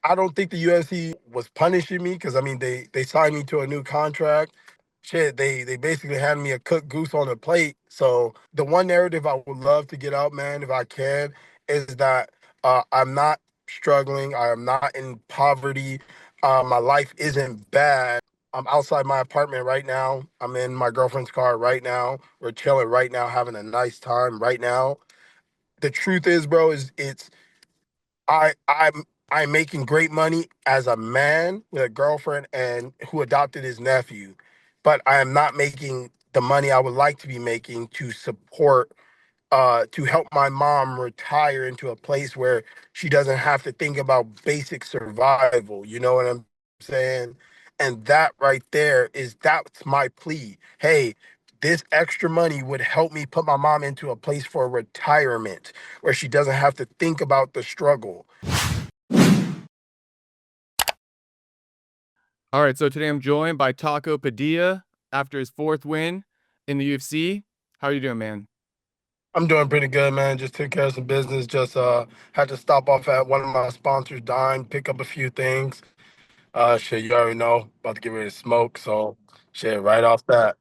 I don't think the UFC was punishing me because I mean they signed me to a new contract. Shit, they basically handed me a cooked goose on a plate. So the one narrative I would love to get out, man, if I can, is that I'm not struggling. I am not in poverty. My life isn't bad. I'm outside my apartment right now. I'm in my girlfriend's car right now. We're chilling right now, having a nice time right now. The truth is, bro, is it's I'm making great money as a man with a girlfriend and who adopted his nephew, but I am not making the money I would like to be making to support to help my mom retire into a place where she doesn't have to think about basic survival. You know what I'm saying? And that right there that's my plea. Hey, this extra money would help me put my mom into a place for retirement where she doesn't have to think about the struggle. All right, so today I'm joined by Taco Padilla after his 4th win in the UFC. How are you doing, man? I'm doing pretty good, man. Just took care of some business. Just had to stop off at one of my sponsors, Dime, pick up a few things. Shit, you already know, about to get ready to smoke, so shit, right off that.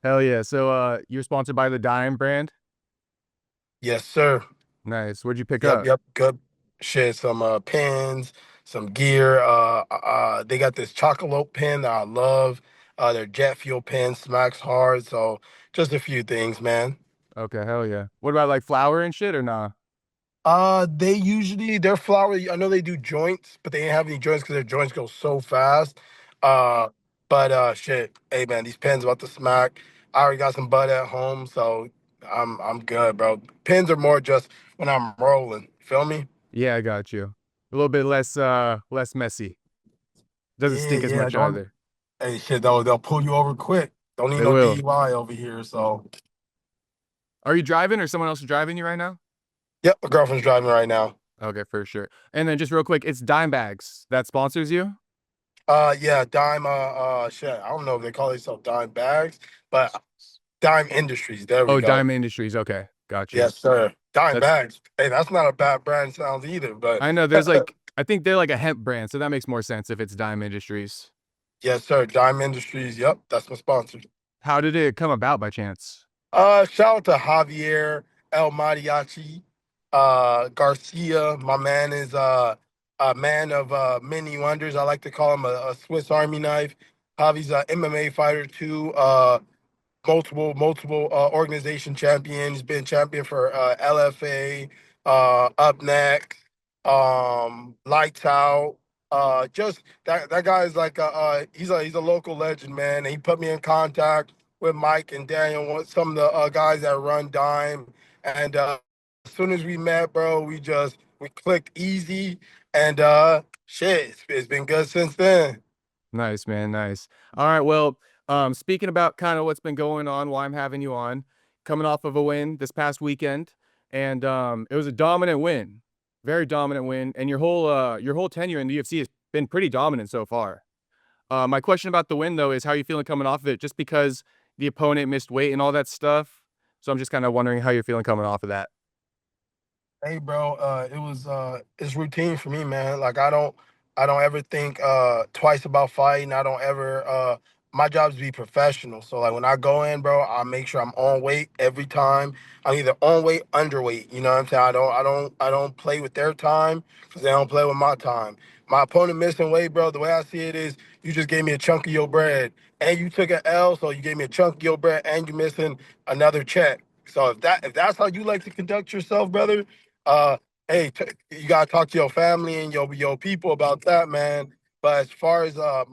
Hell yeah. So you're sponsored by the Dime brand? Yes, sir. Nice. What'd you pick Yep, up? yep, good shit. Some pins, some gear. They got this chocolate pin that I love. Their jet fuel pin smacks hard. So just a few things, man. Okay, hell yeah. What about like flour and shit or nah? They usually their flour. I know they do joints, but they ain't have any joints because their joints go so fast. Uh, but shit, hey man, these pens about to smack. I already got some bud at home, so I'm good, bro. Pins are more just when I'm rolling. Feel me? Yeah, I got you. A little bit less messy. Doesn't Yeah, stink as yeah. much Don't. either. Hey, shit, they'll pull you over quick. Don't need They no will. DUI over here. So, Are you driving or someone else is driving you right now? yep, my girlfriend's driving right now. Okay, for sure. And then just real quick, it's Dime Bags that sponsors you? Yeah, Dime. Shit. I don't know if they call themselves Dime Bags, but Dime Industries. There we Oh, go. Dime Industries. Okay, got you. Yes, sir. Dime That's bags. Hey, that's not a bad brand sounds either, but I know there's like I think they're like a hemp brand, so that makes more sense if it's Dime Industries. yes, sir. Dime Industries. Yep, that's my sponsor. How did it come about by chance? Shout out to Javier El Mariachi, Garcia. My man is a man of many wonders. I like to call him a Swiss Army knife. Javi's a MMA fighter too. Multiple organization champion. He's been champion for LFA, Up Next, Lights Out. Just that guy is like he's a local legend, man. And he put me in contact with Mike and Daniel, some of the guys that run Dime. And as soon as we met, bro, we clicked easy, and shit, it's been good since then. Nice, man, nice. All right, well, speaking about kind of what's been going on while I'm having you on, coming off of a win this past weekend, and it was a dominant win, very dominant win, and your whole tenure in the UFC has been pretty dominant so far. My question about the win though is how you feeling coming off of it, just because the opponent missed weight and all that stuff. So I'm just kind of wondering how you're feeling coming off of that. Hey, bro, it's routine for me, man. Like I don't ever think twice about fighting. I don't ever my job is to be professional. So like when I go in, bro, I make sure I'm on weight every time. I'm either on weight, underweight. You know what I'm saying? I don't play with their time because they don't play with my time. My opponent missing weight, bro. The way I see it is, you just gave me a chunk of your bread, and you took an L, so you gave me a chunk of your bread, and you missing another check. So if that's how you like to conduct yourself, brother, uh, hey, you gotta talk to your family and your people about that, man. But as far as um,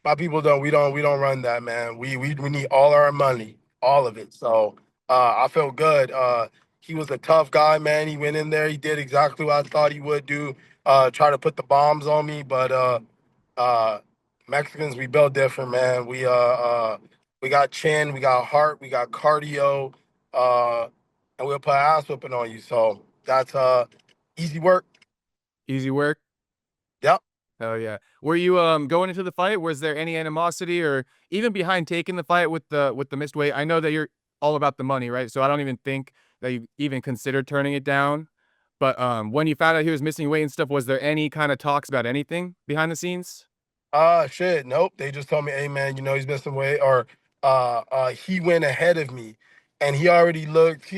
my people we don't run that, man. We need all our money, all of it. So I feel good. He was a tough guy, man. He went in there, he did exactly what I thought he would do. Try to put the bombs on me, but uh, Mexicans, we built different, man. We got chin, we got heart, we got cardio. Uh, and we'll put ass whipping on you. So that's easy work. Easy work. Yep. Hell yeah. Were you going into the fight? Was there any animosity or even behind taking the fight with the missed weight? I know that you're all about the money, right? So I don't even think that you even considered turning it down. But when you found out he was missing weight and stuff, was there any kind of talks about anything behind the scenes? Shit, nope. They just told me, hey man, he's missing weight, or he went ahead of me, and he already looked.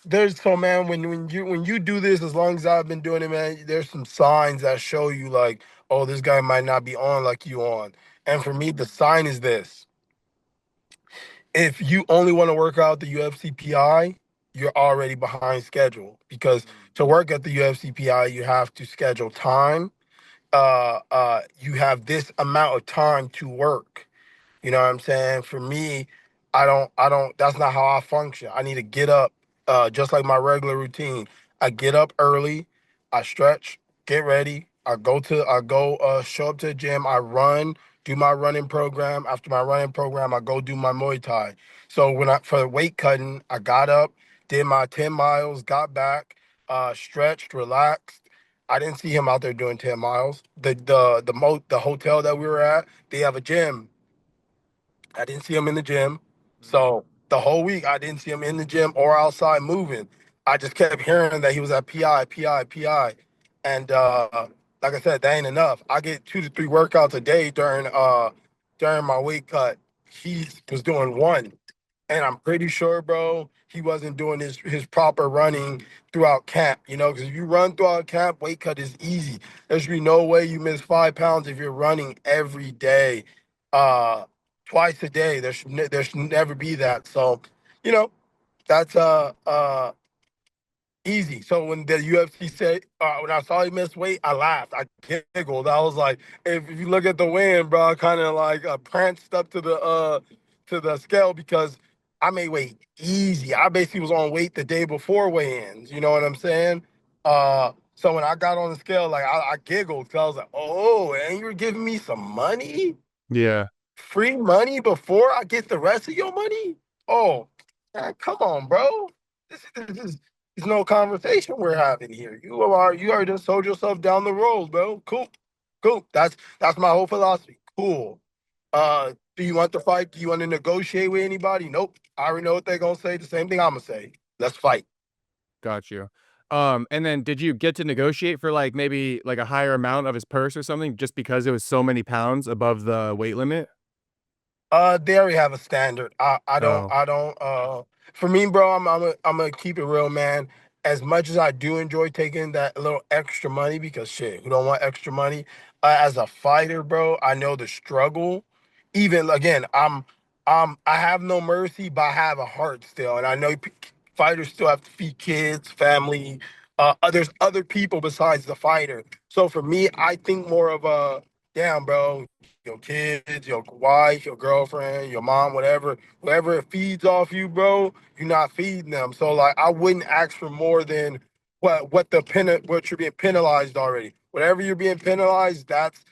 There's so man, when you do this, as long as I've been doing it, man, there's some signs that show you like, oh, this guy might not be on like you on. And for me, the sign is this: if you only want to work out the UFC PI, you're already behind schedule, because to work at the UFC PI, you have to schedule time. You have this amount of time to work. You know what I'm saying? For me, I don't, that's not how I function. I need to get up, just like my regular routine. I get up early, I stretch, get ready, show up to the gym, I run, do my running program. After my running program, I go do my Muay Thai. So for the weight cutting, I got up, did my 10 miles, got back, stretched, relaxed. I didn't see him out there doing 10 miles. The hotel that we were at, they have a gym. I didn't see him in the gym. So the whole week, I didn't see him in the gym or outside moving. I just kept hearing that he was at PI, PI, PI. And like I said, that ain't enough. I get 2 to 3 workouts a day during my weight cut. He was doing one. And I'm pretty sure, bro, he wasn't doing his proper running throughout camp, because if you run throughout camp, weight cut is easy. There's be no way you miss 5 pounds if you're running every day. Uh, Twice a day. There should never be that. So, you know, that's easy. So when the UFC said, when I saw he missed weight, I laughed. I giggled. I was like, if you look at the weigh-in, bro, I kind of like pranced up to the scale, because I made weight easy. I basically was on weight the day before weigh-ins. You know what I'm saying? So when I got on the scale, like I giggled, because I was like, oh, and you were giving me some money? Yeah. Free money before I get the rest of your money? Oh, man, come on, bro. This is no conversation we're having here. You already just sold yourself down the road, bro. Cool. Cool. That's my whole philosophy. Cool. Do you want to fight? Do you want to negotiate with anybody? Nope. I already know what they're gonna say. The same thing I'm gonna say. Let's fight. Got you. And then did you get to negotiate for, like, maybe, like, a higher amount of his purse or something just because it was so many pounds above the weight limit? They already have a standard. Oh, For me, bro, I'm gonna keep it real, man. As much as I do enjoy taking that little extra money, because shit, who don't want extra money? As a fighter, bro, I know the struggle. Even again, I have no mercy, but I have a heart still, and I know fighters still have to feed kids, family, there's other people besides the fighter. So for me, I think more of a, damn, bro, your kids, your wife, your girlfriend, your mom, whatever it feeds off you, bro, you're not feeding them. So like, I wouldn't ask for more than what you're being penalized already. Whatever you're being penalized, that's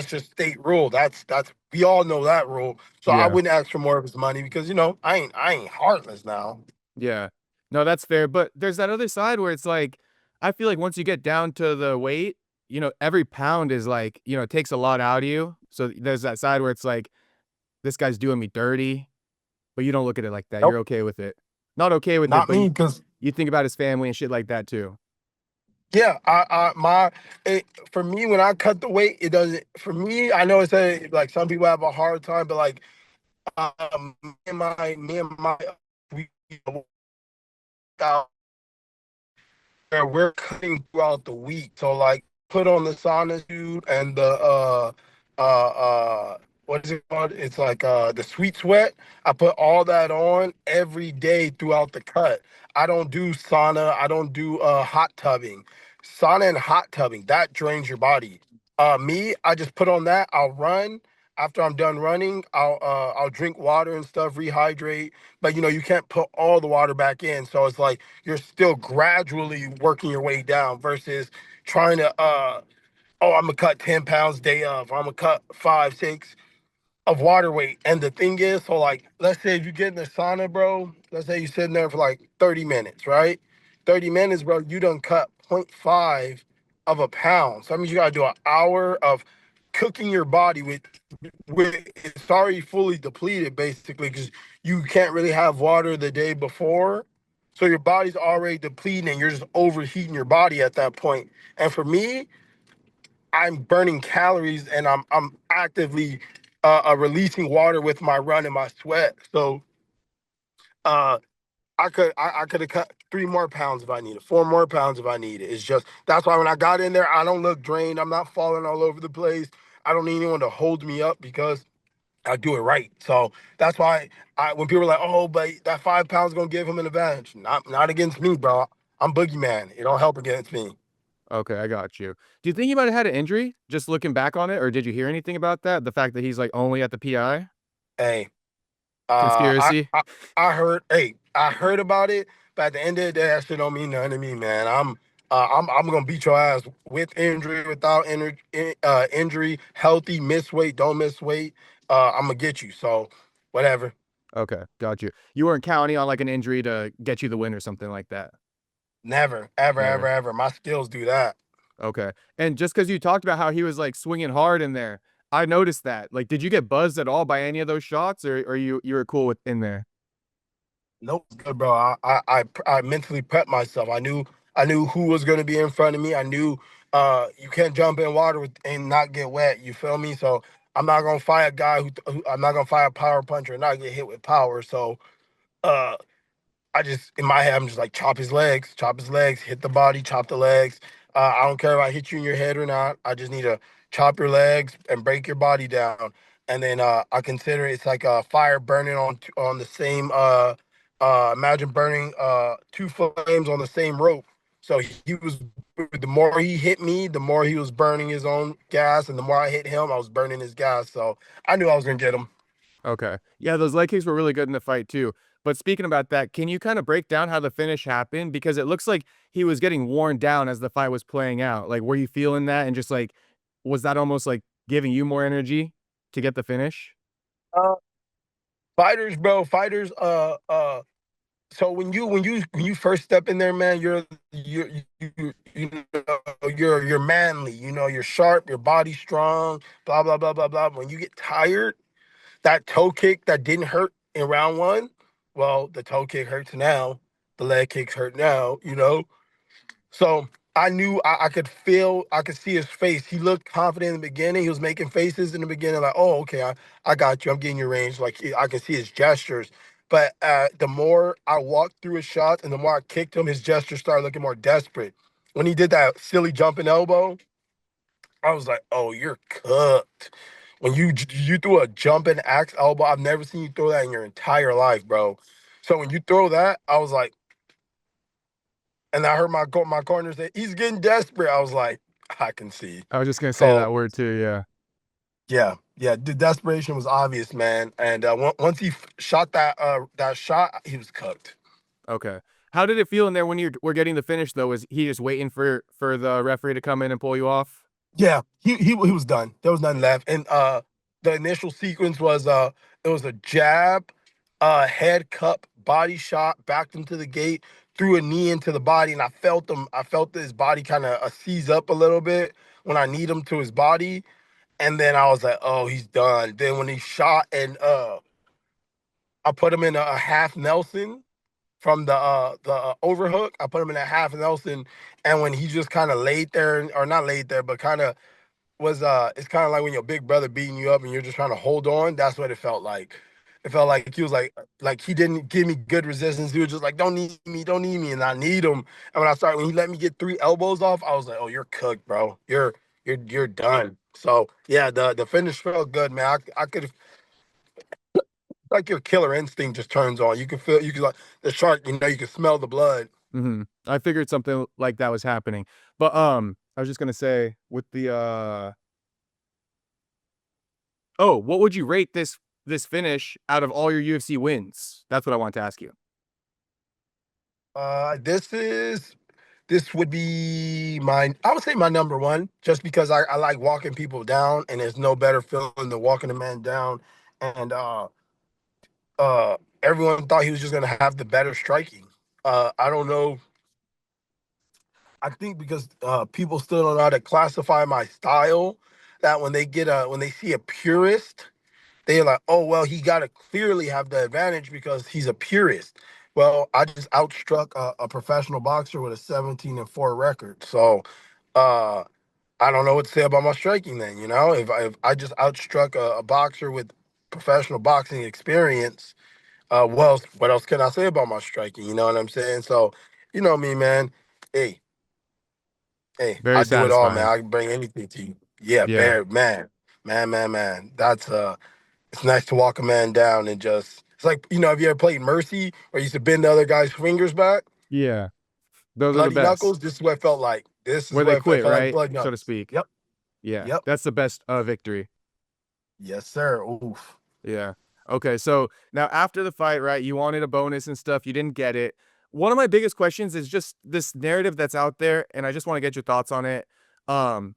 just state rule. That's we all know that rule. So I yeah, wouldn't ask for more of his money, because I ain't heartless now. yeah. No, that's fair, but there's that other side where it's like, I feel like once you get down to the weight, every pound is like, it takes a lot out of you. So there's that side where it's like, "This guy's doing me dirty," but you don't look at it like that. You're Nope, okay with it. Not okay with it, not but me, because you think about his family and shit like that too. yeah, for me, when I cut the weight, it doesn't. For me, I know it's like some people have a hard time, but like, me and my we out where we're cutting throughout the week. So like, put on the sauna suit and the what is it called? It's like the sweet sweat. I put all that on every day throughout the cut. I don't do sauna. I don't do hot tubbing. Sauna and hot tubbing, that drains your body. I just put on that. I'll run. After I'm done running, I'll drink water and stuff, rehydrate. But you can't put all the water back in. So it's like you're still gradually working your way down, versus trying to oh, I'm gonna cut 10 pounds day of, or I'm gonna cut 5 6 of water weight. And the thing is, so like, let's say if you get in the sauna, bro, let's say you're sitting there for like 30 minutes, right? 30 minutes, bro, you done cut point 0.5 of a pound. So that means you gotta do an hour of cooking your body with it's already fully depleted, basically, because you can't really have water the day before. So your body's already depleting and you're just overheating your body at that point. And for me, I'm burning calories and I'm actively releasing water with my run and my sweat. So uh, I could have cut 3 more pounds if I needed, 4 more pounds if I needed. It's just that's why when I got in there, I don't look drained. I'm not falling all over the place. I don't need anyone to hold me up because I do it right. So that's why when people are like, "Oh, but that 5 pounds gonna give him an advantage," not against me, bro. I'm boogeyman. It don't help against me. Okay, I got you. Do you think he might have had an injury, just looking back on it, or did you hear anything about that? The fact that he's, like, only at the PI? Hey, Uh, I, Conspiracy? I I heard. Hey, I heard about it, but at the end of the day, that shit don't mean nothing to me, man. I'm gonna beat your ass with injury, without injury, healthy, miss weight, don't miss weight. I'm gonna get you. So, whatever. Okay, got you. You weren't counting on, like, an injury to get you the win or something like that? Never, ever, ever, Never. ever. My skills do that. Okay. And just because you talked about how he was, like, swinging hard in there, I noticed that. Like, did you get buzzed at all by any of those shots, or you were cool with in there? Nope, good, bro. I mentally prepped myself. I knew who was gonna be in front of me. I knew you can't jump in water and not get wet. You feel me? So I'm not gonna fight a guy who I'm not gonna fight a power puncher and not get hit with power. So uh I just in my head, I'm just like chop his legs, hit the body, chop the legs. I don't care if I hit you in your head or not. I just need to chop your legs and break your body down. And then I consider it's like a fire burning on the same. Imagine burning two flames on the same rope. So he was the more he hit me, the more he was burning his own gas, and the more I hit him, I was burning his gas. So I knew I was gonna get him. Okay. Yeah, those leg kicks were really good in the fight too. But speaking about that, can you kinda break down how the finish happened? Because it looks like he was getting worn down as the fight was playing out. Like, were you feeling that and just, like, was that almost, like, giving you more energy to get the finish? Uh, Fighters, bro, fighters. So when you first step in there, man, you're manly. You know, you're sharp, your body's strong. Blah blah blah blah blah. When you get tired, that toe kick that didn't hurt in round one, well, the toe kick hurts now. The leg kicks hurt now. You know, so I knew I could feel, I could see his face. He looked confident in the beginning. He was making faces in the beginning, like, "Oh, okay, I got you. I'm getting your range." Like I can see his gestures. But the more I walked through his shots and the more I kicked him, his gestures started looking more desperate. When he did that silly jumping elbow, I was like, "Oh, you're cooked." When you threw a jumping axe elbow, I've never seen you throw that in your entire life, bro. So when you throw that, I was like, and I heard my corner say, "He's getting desperate." I was like, I can see. I was just gonna say So that word too, yeah. yeah, yeah, the desperation was obvious, man. And once he shot that shot, he was cooked. Okay. How did it feel in there when you were getting the finish though? Was he just waiting for the referee to come in and pull you off? Yeah, he was done. There was nothing left. And the initial sequence was it was a jab, head cup, body shot, backed him to the gate, threw a knee into the body, and I felt his body kind of seize up a little bit when I kneed him to his body. And then I was like, oh, he's done. Then when he shot and I put him in a half Nelson from the overhook. I put him in a half Nelson, and when he just kind of laid there, or not laid there, but kind of was it's kind of like when your big brother beating you up and you're just trying to hold on. That's what it felt like. It felt like he was like he didn't give me good resistance. He was just like, don't need me, don't need me, and I need him. And when he let me get 3 elbows off, I was like, oh, you're cooked, bro. You're done. So yeah, the finish felt good, man. I could like your killer instinct just turns on. You can feel you can like the shark. You know, you can smell the blood. Mhm. I figured something like that was happening. But, I was just gonna say with the, oh, what would you rate this finish out of all your UFC wins? That's what I want to ask you. Uh, this is this would be I would say my number one, just because I like walking people down, and there's no better feeling than walking a man down. And everyone thought he was just gonna have the better striking. I don't know. I think because people still don't know how to classify my style, that when they see a purist, they're like, oh well, he gotta clearly have the advantage because he's a purist. Well, I just outstruck a professional boxer with a 17-4 record. So, uh, I don't know what to say about my striking then. If I just outstruck a boxer with professional boxing experience, what else can I say about my striking? You know what I'm saying? So, you know me, man. Hey, hey, Very I do it all, man. satisfying. I can bring anything to you. Yeah, Yeah. bear, man. That's it's nice to walk a man down and just. It's like, have you ever played Mercy where you used to bend the other guy's fingers back? Yeah. Those are the Bloody best. knuckles. This is what it felt like. This is Where they what it quit, felt like. right? Blood So to knuckles. speak. Yep. Yeah. Yep. That's the best victory. Yes, sir. Oof. Yeah. Okay. So now after the fight, right, you wanted a bonus and stuff, you didn't get it. One of my biggest questions is just this narrative that's out there, and I just want to get your thoughts on it. Um,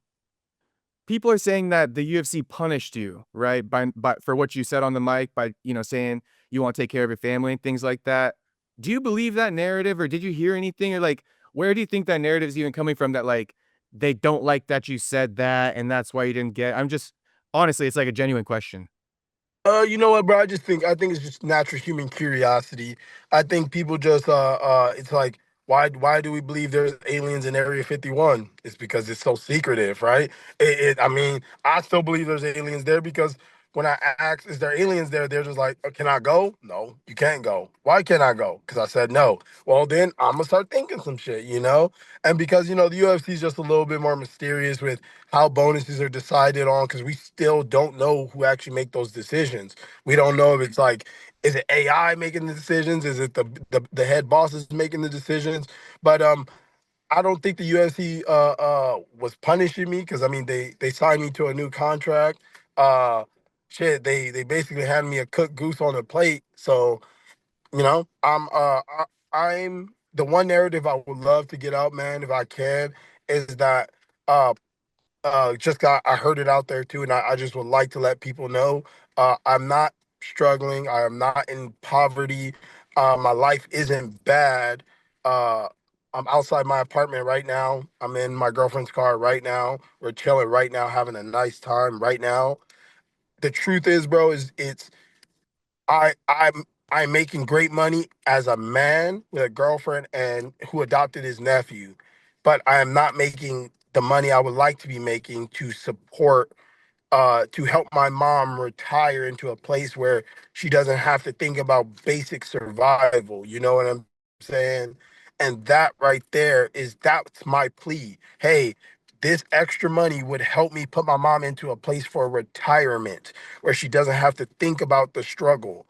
People are saying that the UFC punished you, right? By for what you said on the mic, by saying you want to take care of your family and things like that. Do you believe that narrative, or did you hear anything, or like where do you think that narrative is even coming from? That like they don't like that you said that, and that's why you didn't get. I'm just honestly, it's like a genuine question. You know what, bro? I think it's just natural human curiosity. I think people just it's like why do we believe there's aliens in Area 51? It's because it's so secretive, right? I mean, I still believe there's aliens there because when I ask, is there aliens there? They're just like, can I go? No, you can't go. Why can't I go? Because I said no. Well, then I'm gonna start thinking some shit. And because the UFC is just a little bit more mysterious with how bonuses are decided on because we still don't know who actually make those decisions. We don't know if it's like, is it AI making the decisions? Is it the head bosses making the decisions? But I don't think the UFC was punishing me because I mean they signed me to a new contract. Uh, they basically had me a cooked goose on a plate. So I'm the one narrative I would love to get out, man, if I can, is that uh just got I heard it out there too, and I just would like to let people know I'm not struggling. I am not in poverty. My life isn't bad. Uh, I'm outside my apartment right now. I'm in my girlfriend's car right now. We're chilling right now, having a nice time right now. The truth is, bro, is it's I'm making great money as a man with a girlfriend and who adopted his nephew, but I am not making the money I would like to be making to help my mom retire into a place where she doesn't have to think about basic survival. You know what I'm saying? And that right there that's my plea. Hey, this extra money would help me put my mom into a place for retirement where she doesn't have to think about the struggle.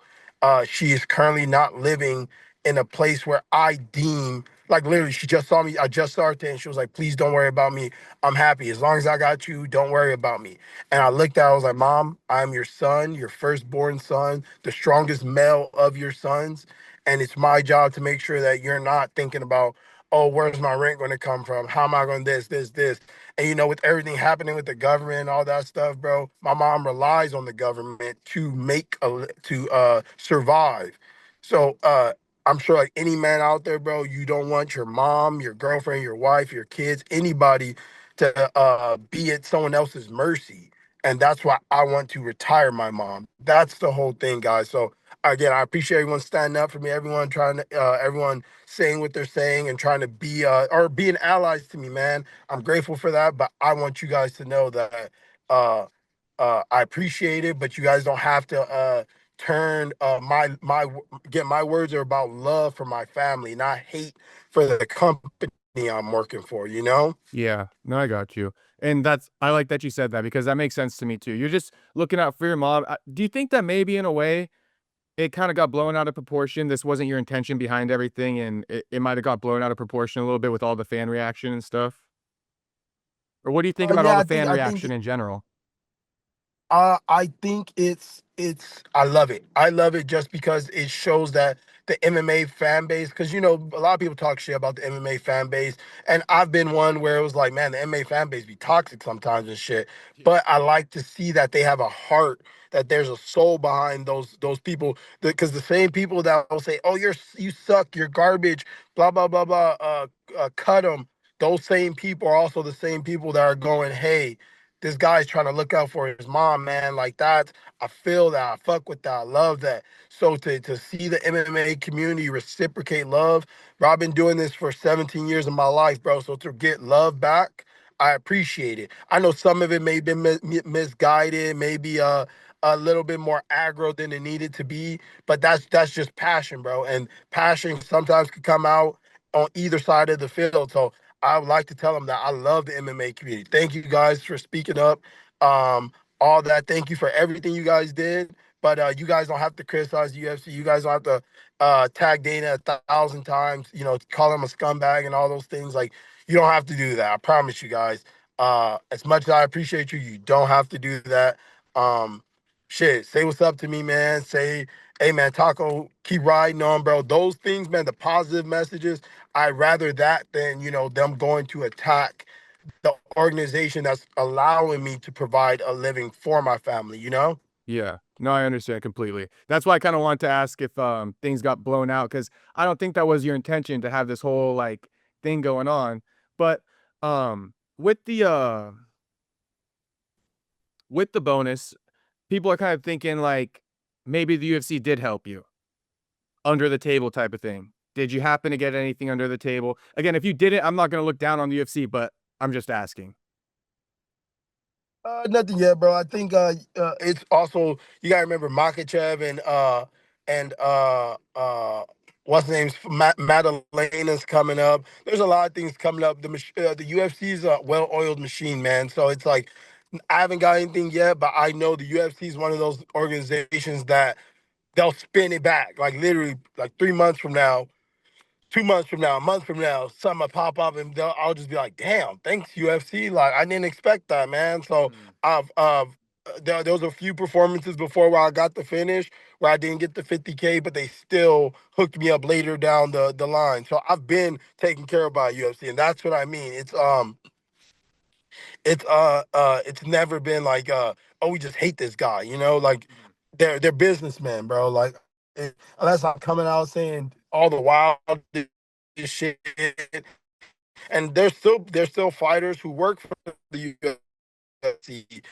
She is currently not living in a place where I deem like literally she just saw me. I just saw her today and she was like, please don't worry about me. I'm happy. As long as I got you, don't worry about me. And I looked at her, I was like, Mom, I'm your son, your firstborn son, the strongest male of your sons. And it's my job to make sure that you're not thinking about, oh, where's my rent going to come from? How am I going to this? And with everything happening with the government and all that stuff, bro, my mom relies on the government to survive. So I'm sure like any man out there, bro, you don't want your mom, your girlfriend, your wife, your kids, anybody to be at someone else's mercy. And that's why I want to retire my mom. That's the whole thing, guys. So again, I appreciate everyone standing up for me, everyone saying what they're saying and trying to be or being allies to me, man. I'm grateful for that, but I want you guys to know that uh I appreciate it, but you guys don't have to turn get my words are about love for my family, not hate for the company I'm working for. Yeah, no, I got you. And that's I like that you said that because that makes sense to me too. You're just looking out for your mom. Do you think that maybe in a way it kind of got blown out of proportion? This wasn't your intention behind everything, and it might have got blown out of proportion a little bit with all the fan reaction and stuff? Or what do you think about all Yeah, the I think fan I think reaction in general? I think it's I love it. I love it just because it shows that the MMA fan base, because a lot of people talk shit about the MMA fan base, and I've been one where it was like, man, the MMA fan base be toxic sometimes and shit. Yeah. But I like to see that they have a heart, that there's a soul behind those people, because the same people that will say, oh, you suck, you're garbage, blah blah blah blah, cut them. Those same people are also the same people that are going, hey, this guy's trying to look out for his mom, man. Like that, I feel that. I fuck with that. I love that. So to see the MMA community reciprocate love, bro, I've been doing this for 17 years of my life, bro. So to get love back, I appreciate it. I know some of it may have been misguided, maybe a little bit more aggro than it needed to be, but that's just passion, bro. And passion sometimes could come out on either side of the field. So I would like to tell them that I love the MMA community. Thank you guys for speaking up. Um, all that. Thank you for everything you guys did. But you guys don't have to criticize the UFC. You guys don't have to tag Dana 1,000 times. You know, call him a scumbag and all those things. Like you don't have to do that. I promise you guys. As much as I appreciate you, you don't have to do that. Um, shit, say what's up to me, man. Say, hey, man, Taco, keep riding on, bro. Those things, man. The positive messages. I'd rather that than them going to attack the organization that's allowing me to provide a living for my family. Yeah. No, I understand completely. That's why I kinda wanted to ask if, things got blown out because I don't think that was your intention to have this whole, like, thing going on. But, with the bonus, people are kind of thinking, like, maybe the UFC did help you, under the table type of thing. Did you happen to get anything under the table? Again, if you didn't, I'm not gonna look down on the UFC, but I'm just asking. Nothing yet, bro. I think it's also you gotta remember Makachev and what's the name's Madalena's coming up. There's a lot of things coming up. The UFC is a well-oiled machine, man. So it's like I haven't got anything yet, but I know the UFC is one of those organizations that they'll spin it back, like literally, like 3 months from now, 2 months from now, a month from now, something will pop up and I'll just be like, damn, thanks UFC. Like I didn't expect that, man. So Mm. I've there was a few performances before where I got the finish where I didn't get the 50K, but they still hooked me up later down the line. So I've been taken care of by UFC, and that's what I mean. It's never been like oh, we just hate this guy, like Mhm. they're businessmen, bro. Like unless I'm coming out saying all the wild shit, and there's still fighters who work for the UFC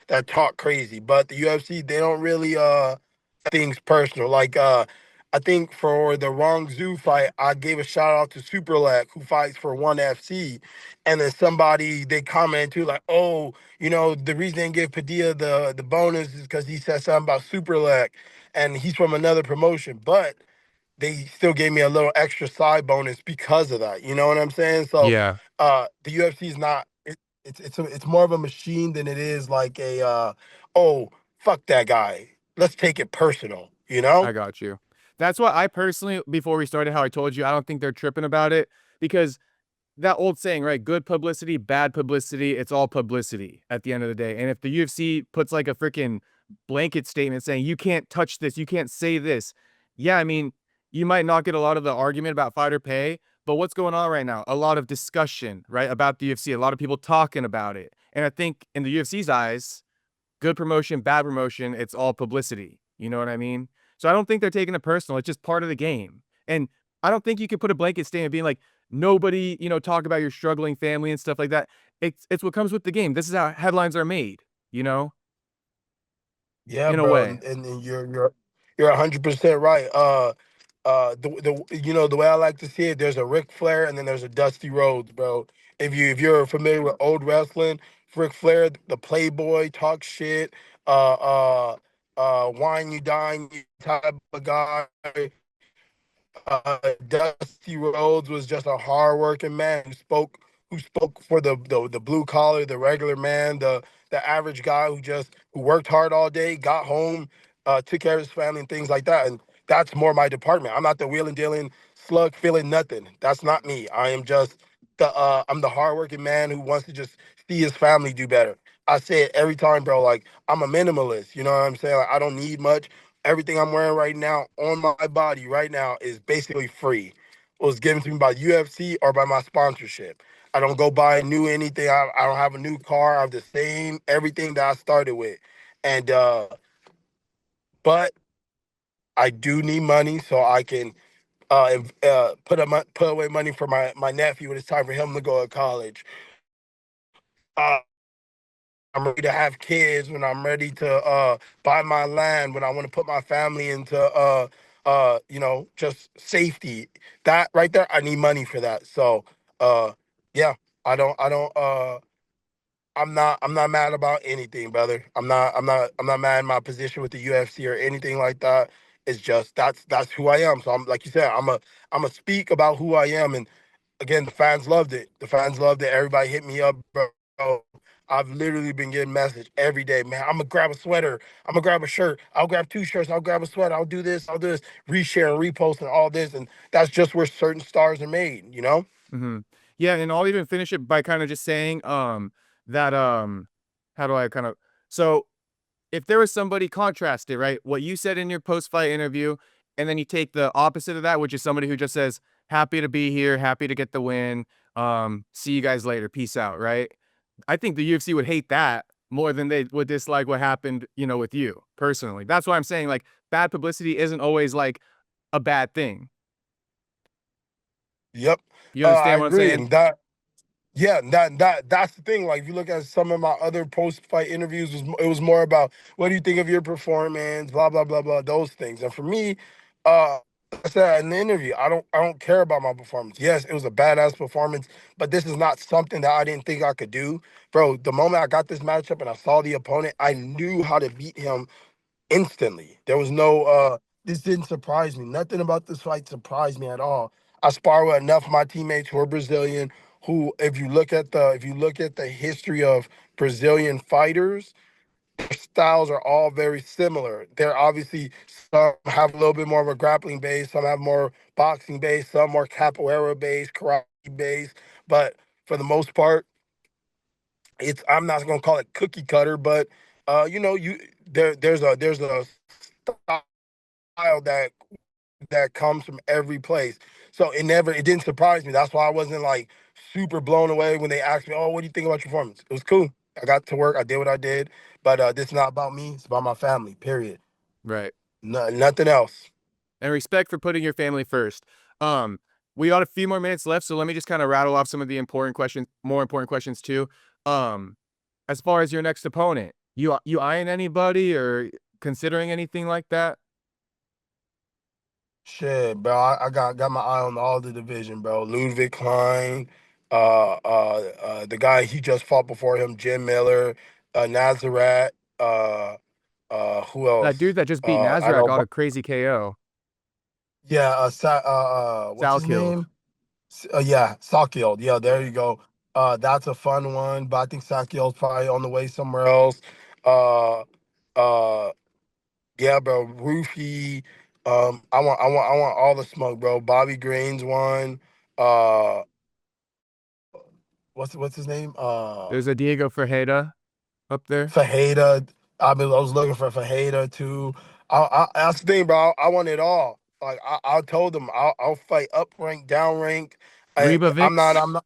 that talk crazy, but the UFC they don't really things personal. Like I think for the Wrong Zoo fight, I gave a shout out to Superlek who fights for ONE FC, and then somebody they commented too like, oh, the reason they didn't give Padilla the bonus is because he said something about Superlek, and he's from another promotion, but they still gave me a little extra side bonus because of that. You know what I'm saying? So Yeah, the UFC is not it's more of a machine than it is like a oh, fuck that guy. Let's take it personal, you know? I got you. That's why I personally, before we started, how I told you, I don't think they're tripping about it because that old saying, right? Good publicity, bad publicity, it's all publicity at the end of the day. And if the UFC puts like a freaking blanket statement saying, you can't touch this, you can't say this. Yeah, I mean, you might not get a lot of the argument about fighter pay, but what's going on right now? A lot of discussion, right? About the UFC, a lot of people talking about it. And I think in the UFC's eyes, good promotion, bad promotion, it's all publicity. You know what I mean? So I don't think they're taking it personal. It's just part of the game. And I don't think you could put a blanket statement being like, nobody, talk about your struggling family and stuff like that. It's what comes with the game. This is how headlines are made, you know, Yeah, in a bro, way. and you're 100% right. The way I like to see it, there's a Ric Flair and then there's a Dusty Rhodes, bro. If you're familiar with old wrestling, Ric Flair, the Playboy, talk shit, uh, uh, wine you dine you type of guy. Dusty Rhodes was just a hardworking man who spoke for the blue collar, the regular man, the average guy who worked hard all day, got home, took care of his family and things like that. And that's more my department. I'm not the wheeling dealing slug feeling nothing. That's not me. I am just I'm the hardworking man who wants to just see his family do better. I say it every time, bro. Like I'm a minimalist. You know what I'm saying? Like I don't need much. Everything I'm wearing right now on my body right now is basically free. It was given to me by UFC or by my sponsorship. I don't go buy new anything. I don't have a new car. I have the same everything that I started with. And but I do need money so I can put away money for my nephew when it's time for him to go to college. Uh I'm ready to have kids, when I'm ready to buy my land, when I want to put my family into just safety. That right there, I need money for that. So yeah, I don't I'm not mad about anything, brother. I'm not mad in my position with the UFC or anything like that. It's just that's who I am. So I'm, like you said, I'm a speak about who I am. And again, the fans loved it. The fans loved it. Everybody hit me up, bro. I've literally been getting message every day, man. I'm gonna grab a sweater. I'm gonna grab a shirt. I'll grab two shirts. I'll grab a sweater. I'll do this. I'll do this. Reshare and repost and all this. And that's just where certain stars are made, you know? Mhm. Yeah, and I'll even finish it by kinda just saying, that, how do I kind of so if there was somebody contrast it, right? What you said in your post-fight interview, and then you take the opposite of that, which is somebody who just says, "Happy to be here, happy to get the win, see you guys later, peace out," right? I think the UFC would hate that more than they would dislike what happened, with you, personally. That's why I'm saying, like, bad publicity isn't always, like, a bad thing. Yep. You I understand what I'm agree. saying? And yeah, that's the thing. Like, if you look at some of my other post-fight interviews, it was more about, what do you think of your performance, blah blah blah blah, those things. And for me, I said in the interview, I don't care about my performance. Yes, it was a badass performance, but this is not something that I didn't think I could do, bro. The moment I got this matchup and I saw the opponent, I knew how to beat him instantly. There was no this didn't surprise me. Nothing about this fight surprised me at all. I spar with enough of my teammates who are Brazilian, who, if you look at the history of Brazilian fighters, their styles are all very similar. They're obviously, some have a little bit more of a grappling base, some have more boxing base, some more capoeira base, karate base, but for the most part, it's I'm not gonna call it cookie cutter, but you there's a style that comes from every place. So it didn't surprise me. That's why I wasn't like super blown away when they asked me, "Oh, what do you think about your performance?" It was cool. I got to work. I did what I did. But this is not about me. It's about my family. Period. Right. No, nothing else. And respect for putting your family first. Um, we got a few more minutes left, so let me just kind of rattle off some of the more important questions too. Um, as far as your next opponent, you eyeing anybody or considering anything like that? Shit, bro. I got my eye on all the division, bro. Ludwig Klein, the guy he just fought before him, Jim Miller, Nazareth. Who That else? dude that just beat I Nazareth know. got a crazy KO. Yeah, what's Sal his killed. name? Yeah, Sakiel. Yeah, there you go. That's a fun one, but I think Sakiel's probably on the way somewhere else. Uh, uh, yeah, bro. Roofy. I want all the smoke, bro. Bobby Green's one. Uh, what's his name? There's a Diego Ferreira up there. Fajeda. I was looking for Fajeda too. That's the thing, bro. I want it all. Like I told them, I'll fight up rank, down rank. I'm not. Rebavix. I'm not.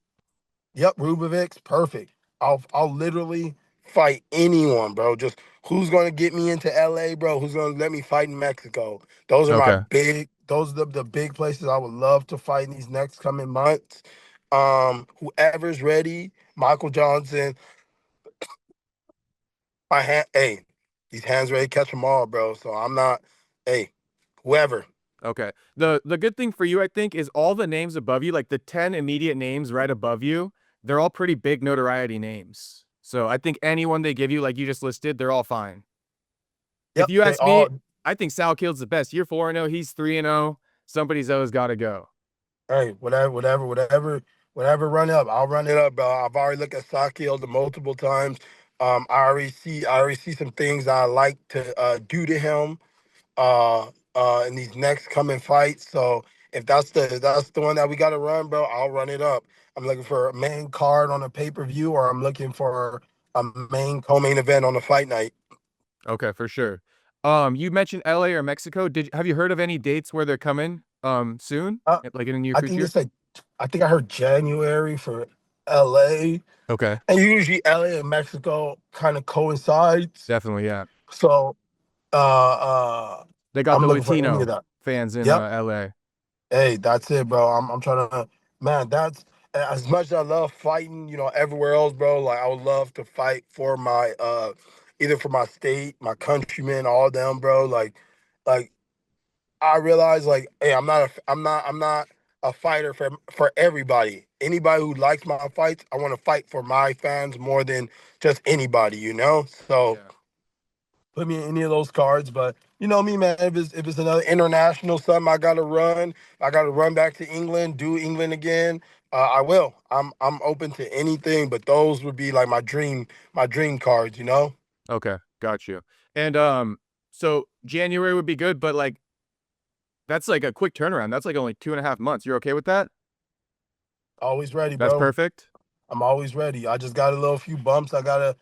Yep, Rubovic's perfect. I'll literally fight anyone, bro. Just who's gonna get me into LA, bro? Who's gonna let me fight in Mexico? Those are Okay. those are the big places I would love to fight in these next coming months. Whoever's ready, Michael Johnson, hey, these hands ready to catch them all, bro. So I'm not, hey, whoever. Okay. The good thing for you, I think, is all the names above you, like the 10 immediate names right above you, they're all pretty big notoriety names. So I think anyone they give you, like you just listed, they're all fine. If Yep, you they ask me, all. I think Sal Kild's the best. You're 4-0, he's 3-0. Somebody's always got to go. Hey, whatever run up, I'll run it up, bro. I've already looked at Sakiel the multiple times. I already see some things I like to do to him in these next coming fights. So if that's the one that we gotta run, bro, I'll run it up. I'm looking for a main card on a pay-per-view, or I'm looking for a main co-main event on a fight night. Okay, for sure. You mentioned LA or Mexico. Have you heard of any dates where they're coming soon? Uh, Like in the near I think they future? said I think I heard January for LA. Okay. And usually LA and Mexico kind of coincides. Definitely, yeah. So uh They got I'm the looking for any of Latino that. fans in Yep. LA. Hey, that's it, bro. I'm trying to, man, that's as much as I love fighting, everywhere else, bro, like I would love to fight for my either for my state, my countrymen, all them, bro. Like I realize like, hey, I'm not a fighter for everybody. Anybody who likes my fights, I want to fight for my fans more than just anybody. So Yeah. put me in any of those cards. But you know me, man. If it's another international something I gotta run back to England, do England again. I will. I'm open to anything, but those would be like my dream cards. Okay, got you. And so January would be good, but like that's like a quick turnaround. That's like only 2.5 months. You're okay with that? Always ready, That's bro. perfect. I'm always ready. I just got a little few bumps. I gotta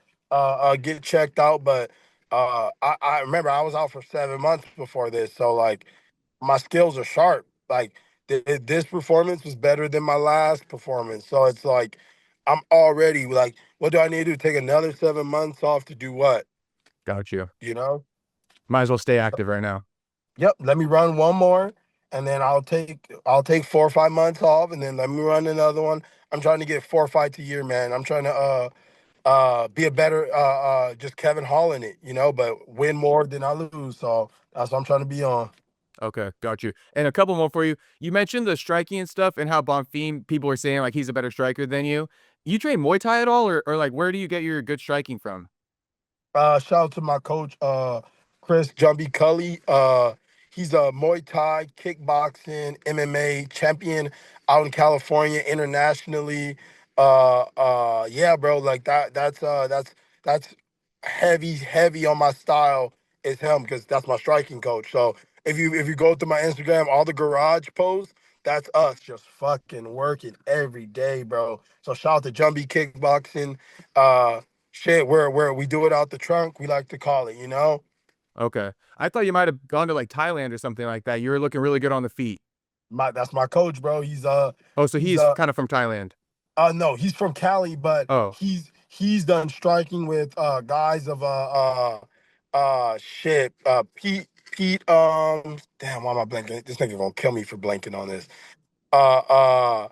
get checked out, but I remember I was out for 7 months before this, so like my skills are sharp. Like this performance was better than my last performance, so it's like I'm already like, what do I need to do? Take another 7 months off to do what? Got you. You know? Might as well stay active right now. Yep. Let me run one more, and then I'll take 4 or 5 months off, and then let me run another one. I'm trying to get 4 fights a year, man. I'm trying to be a better just Kevin Hall in it, but win more than I lose. So that's what I'm trying to be on. Okay, got you. And a couple more for you. You mentioned the striking and stuff and how Bonfim, people were saying like he's a better striker than you. You train Muay Thai at all, or like where do you get your good striking from? Shout out to my coach, Chris Jumpy Cully. He's a Muay Thai, kickboxing, MMA champion out in California internationally. Yeah, bro, like that's heavy, heavy on my style is him because that's my striking coach. So if you go through my Instagram, all the garage posts, that's us just fucking working every day, bro. So shout out to Jumpy Kickboxing. Uh, Shit, where we do it out the trunk, we like to call it. Okay. I thought you might have gone to like Thailand or something like that. You were looking really good on the feet. That's my coach, bro. Oh, so He's he's kind of from Thailand. no, he's from Cali, but Oh. he's done striking with guys of shit, Pete, damn, why am I blanking? This nigga gonna kill me for blanking on this. Uh uh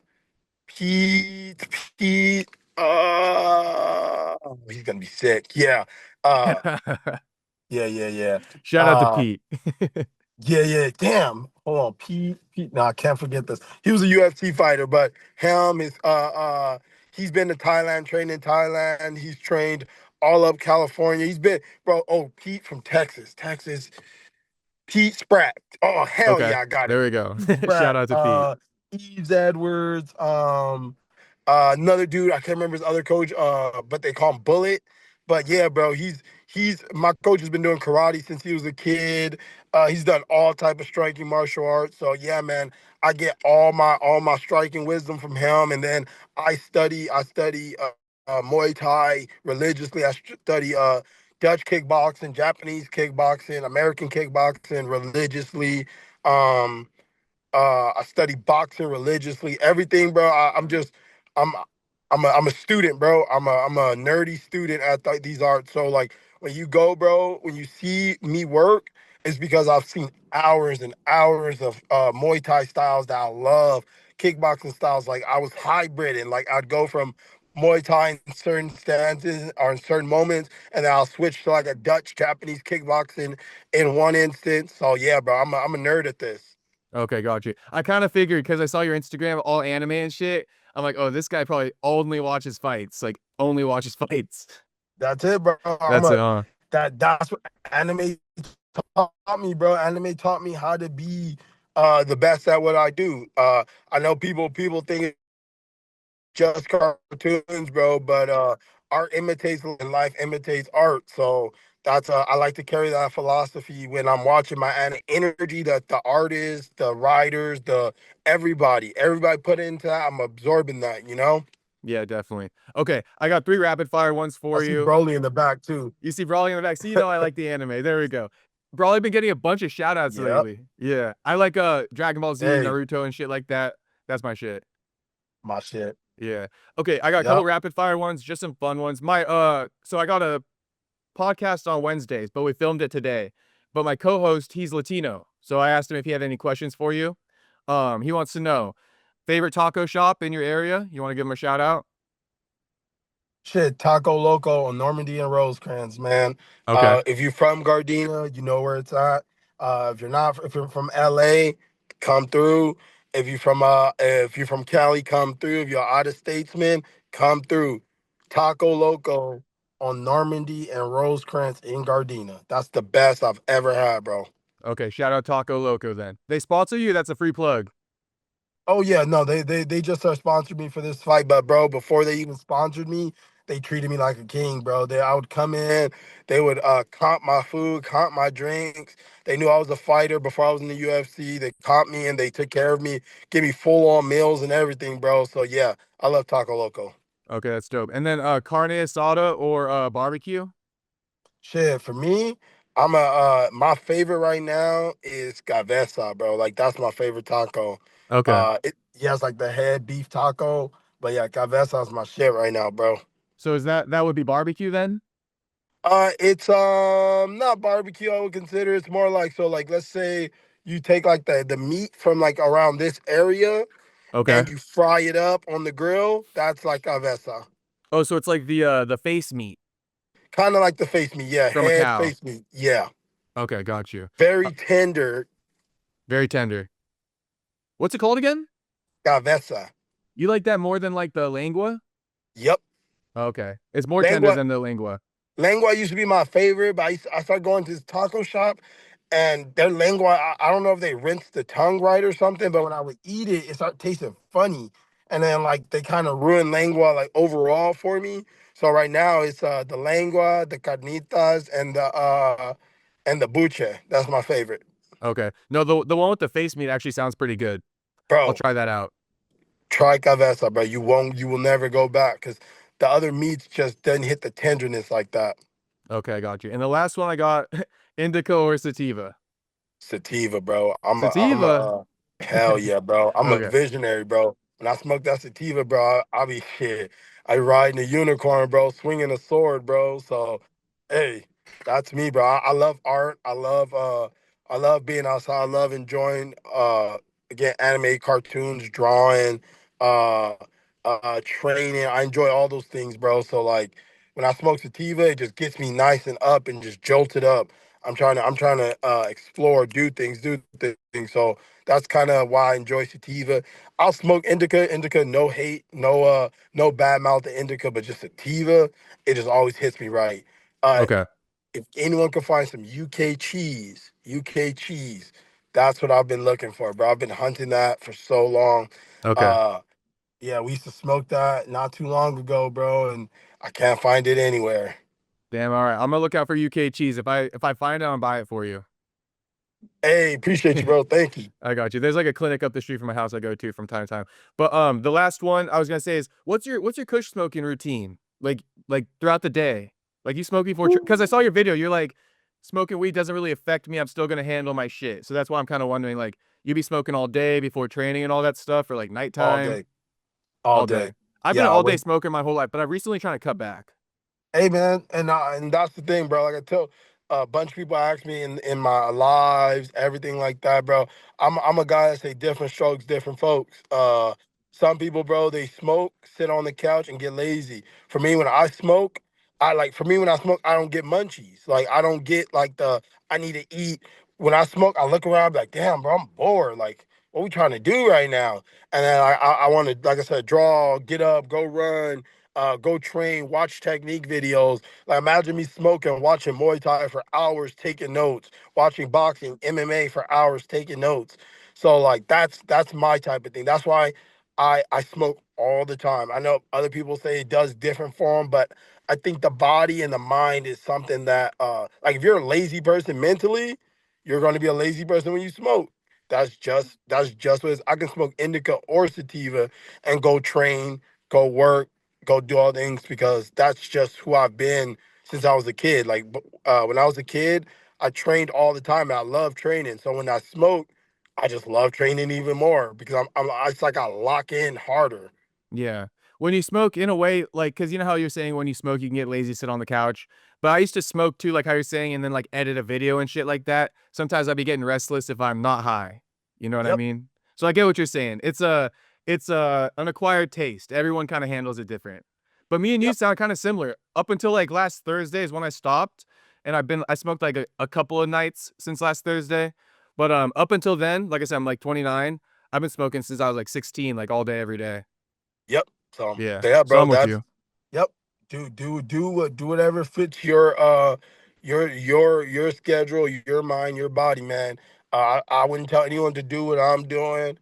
Pete Pete he's gonna be sick. Yeah. Uh yeah, yeah, yeah. Shout out to Uh Pete. Yeah, yeah. Damn. Hold on. Pete. No, I can't forget this. He was a UFC fighter, but him is he's been to Thailand, trained in Thailand. He's trained all up California. He's been, bro. Oh, Pete from Texas. Texas. Pete Spratt. Oh, hell Okay, yeah, I got it. there we go. Pete Shout Spratt. out to Pete. Eves Edwards. Another dude, I can't remember his other coach, but they call him Bullet. But yeah, bro, he's my coach has been doing karate since he was a kid. He's done all type of striking martial arts. So yeah, man, I get all my striking wisdom from him. And then I study Muay Thai religiously. I study Dutch kickboxing, Japanese kickboxing, American kickboxing religiously. Um, I study boxing religiously. Everything, bro. I'm, I'm a student, bro. I'm a nerdy student at these arts. So like when you go, bro, when you see me work, it's because I've seen hours and hours of Muay Thai styles that I love, kickboxing styles. Like I was hybrid, and like I'd go from Muay Thai in certain stances or in certain moments, and then I'll switch to like a Dutch Japanese kickboxing in one instance. So yeah, bro, I'm a nerd at this. Okay, got you. I kind of figured because I saw your Instagram all anime and shit. I'm like, oh, this guy probably only watches fights. Like, only watches fights. That's it, bro. That's it, huh? That's what anime taught me, bro. Anime taught me how to be the best at what I do. I know people think it's just cartoons, bro, but art imitates and life imitates art. So that's I like to carry that philosophy when I'm watching my energy that the artists, the writers, the everybody put into that. I'm absorbing that. Yeah, definitely. Okay, I got 3 rapid fire ones I for see you. Broly in the back too. You see Brawly in the back. So you know I like the anime. There we go. Brawly been getting a bunch of shout outs Yep. lately. Yeah. I like Dragon Ball Z, Hey, Naruto, and shit like that. That's my shit. my shit. Yeah. Okay, I got a couple Yep. rapid fire ones, just some fun ones. My so I got a podcast on Wednesdays, but we filmed it today. But my co-host, he's Latino. So I asked him if he had any questions for you. He wants to know, favorite taco shop in your area? You want to give them a shout out? Shit, Taco Loco on Normandy and Rosecrans, man. Okay. If you're from Gardena, you know where it's at. If you're not, if you're from LA, come through. If you're from Cali, come through. If you're out of statesman, come through. Taco Loco on Normandy and Rosecrans in Gardena. That's the best I've ever had, bro. Okay. Shout out Taco Loco then. They sponsor you. That's a free plug. Oh yeah, no, they just sponsored me for this fight, but bro, before they even sponsored me, they treated me like a king, bro. I would come in, they would comp my food, comp my drinks. They knew I was a fighter before I was in the UFC. They comped me and they took care of me, give me full on meals and everything, bro. So yeah, I love Taco Loco. Okay, that's dope. And then carne asada or barbecue? Shit, for me, I'm a my favorite right now is cabeza, bro. Like that's my favorite taco. Okay. Yeah, it's like the head beef taco, but yeah, cabeza is my shit right now, bro. So is that would be barbecue then? It's not barbecue. I would consider it's more like so. Like let's say you take like the meat from like around this area Okay. and you fry it up on the grill. That's like cabeza. Oh, so it's like the face meat Kind of like the face meat, yeah. from a Head cow. face meat, yeah. Okay, got you. Uh, Very tender very tender. What's it called again? cabeza. You like that more than like the lengua? Yep. Okay. It's more tender Lengua than the lengua. Lengua used to be my favorite, but I started going to this taco shop, and their lengua, I don't know if they rinsed the tongue right or something, but when I would eat it, it started tasting funny. And then like they kind of ruined lengua like overall for me. So right now it's the lengua, the carnitas, and the buche. That's my favorite. Okay. No, the one with the face meat actually sounds pretty good. I'll Bro, try that out. try cabeza, bro. You will never go back because the other meats just didn't hit the tenderness like that. Okay, I got you. And the last one I got indica or sativa. Sativa, bro. I'm a, Sativa. hell yeah, bro. I'm a Okay. visionary, bro. When I smoke that sativa, bro, I'll be shit. I riding a unicorn, bro, swinging a sword, bro. So, hey, that's me, bro. I love art. I love being outside. I love enjoying, again, anime, cartoons, drawing, uh, training. I enjoy all those things, bro. So, like, when I smoke sativa, it just gets me nice and up and just jolted up. I'm trying to explore, do things. So that's kind of why I enjoy sativa. I'll smoke indica, no hate, no bad mouth to indica, but just sativa, it just always hits me right. Uh, Okay. if anyone can find some UK cheese, that's what I've been looking for, bro. I've been hunting that for so long. Okay. Uh, yeah, we used to smoke that not too long ago, bro, and I can't find it anywhere. Damn, all right. I'm gonna look out for UK cheese. If I find it, I'll buy it for you. Hey, appreciate you, bro. Thank you. I got you. There's like a clinic up the street from my house I go to from time to time. But the last one I was gonna say is what's your kush smoking routine? Like throughout the day? Like you smoking for because I saw your video, you're like smoking weed doesn't really affect me. I'm still gonna handle my shit. So that's why I'm kind of wondering like you be smoking all day before training and all that stuff or like All nighttime day. All all day. day. I've been Yeah, an I all day wake. smoker my whole life, but I'm recently trying to cut back. Hey man, and that's the thing, bro. Like I tell a bunch of people ask me in my lives, everything like that, bro. I'm a guy that say different strokes, different folks. Some people, bro, they smoke, sit on the couch, and get lazy. For me, when I smoke, when I smoke, I don't get munchies. Like I don't get like the I need to eat. When I smoke, I look around, be like, damn, bro, I'm bored. Like, what we trying to do right now? And then I want to, like I said, draw, get up, go run, go train, watch technique videos. Like imagine me smoking, watching Muay Thai for hours, taking notes, watching boxing, MMA for hours, taking notes. So like that's my type of thing. That's why I smoke all the time. I know other people say it does different for them, but I think the body and the mind is something that like if you're a lazy person mentally, you're going to be a lazy person when you smoke. That's just what it is. I can smoke indica or sativa and go train, go work, go do all things because that's just who I've been since I was a kid. Like when I was a kid, I trained all the time. And I love training. So when I smoke, I just love training even more because it's like I lock in harder. Yeah. When you smoke, in a way, like, cause you know how you're saying when you smoke, you can get lazy, sit on the couch. But I used to smoke too, like how you're saying, and then like edit a video and shit like that. Sometimes I'd be getting restless if I'm not high. You know what I Yep. mean? So I get what you're saying. It's an acquired taste. Everyone kind of handles it different. But me and you Yep. sound kind of similar. Up until like last Thursday is when I stopped, and I smoked like a couple of nights since last Thursday. But up until then, like I said, I'm like 29. I've been smoking since I was like 16, like all day, every day. Yep. So Yeah. yeah, So bro. I'm with That's you. yep. Do whatever fits your schedule, your mind, your body, man. I wouldn't tell anyone to do what I'm doing,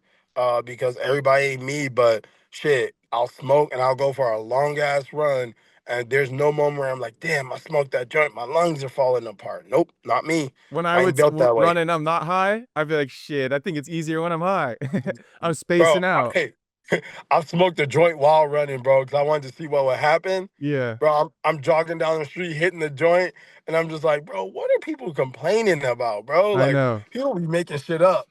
because everybody ain't me. But shit, I'll smoke and I'll go for a long ass run, and there's no moment where I'm like, damn, I smoked that joint, my lungs are falling apart. Nope, not me. When I I ain't would built that way, run and I'm not high, I'd be like, shit, I think it's easier when I'm high. I'm bro. spacing out. Hey, I smoked a joint while running, bro, because I wanted to see what would happen. Yeah, Bro, I'm jogging down the street, hitting the joint, and I'm just like, bro, what are people complaining about, bro? I Like, know. people be making shit up.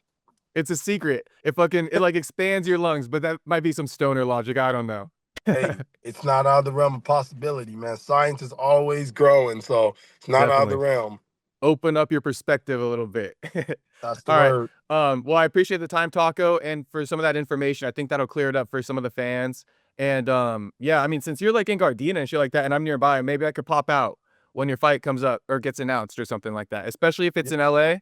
It's a secret. It like expands your lungs, but that might be some stoner logic. I don't know. Hey, it's not out of the realm of possibility, man. Science is always growing, so it's not out of the Definitely. realm. Open up your perspective a little bit. That's the All right. word. Well, I appreciate the time, Taco, and for some of that information. I think that'll clear it up for some of the fans. And yeah, I mean, since you're like in Gardena and shit like that, and I'm nearby, maybe I could pop out when your fight comes up or gets announced or something like that. Especially if it's Yeah, in LA,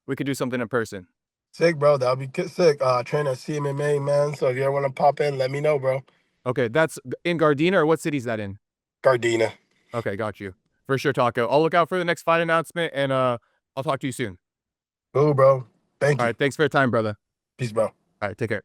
we could do something in person. sick, bro. That'll be sick. I train at CMMA, man. So if you ever want to pop in, let me know, bro. Okay, that's in Gardena, or what city's that in? Gardena. Okay, got you. For sure, Taco. I'll look out for the next fight announcement, and I'll talk to you soon. Cool, bro. Thank All you. right, thanks for your time, brother. Peace, bro. All right, take care.